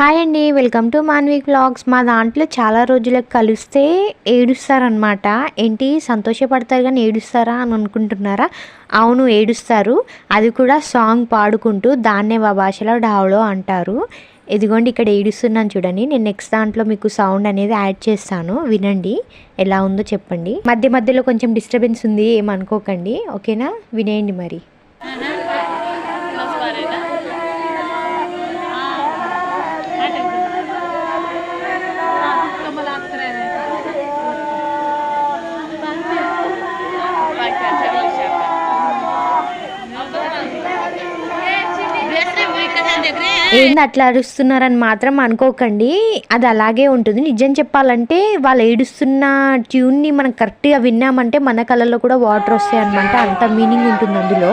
Hi అండి, welcome to Manvi vlogs. మా దాంట్లో చాలా రోజులకు కలిస్తే ఏడుస్తారనమాట. ఏంటి సంతోషపడతారు కానీ ఏడుస్తారా అని అనుకుంటున్నారా? అవును, ఏడుస్తారు. అది కూడా సాంగ్ పాడుకుంటూ. దాన్నే మా భాషలో డావలో అంటారు. ఇదిగోండి ఇక్కడ ఏడుస్తున్నాను చూడండి. నేను నెక్స్ట్ దాంట్లో మీకు సౌండ్ అనేది యాడ్ చేస్తాను, వినండి ఎలా ఉందో చెప్పండి. మధ్య మధ్యలో కొంచెం డిస్టర్బెన్స్ ఉంది, ఏమనుకోకండి, ఓకేనా? వినేయండి మరి. ఏంది అట్లా అరుస్తున్నారని మాత్రం అనుకోకండి, అది అలాగే ఉంటుంది. నిజం చెప్పాలంటే వాళ్ళు ఏడుస్తున్న ట్యూన్ని మనం కరెక్ట్గా విన్నామంటే మన కళ్ళలో కూడా వాటర్ వస్తాయి అనమాట. అంత మీనింగ్ ఉంటుంది అందులో.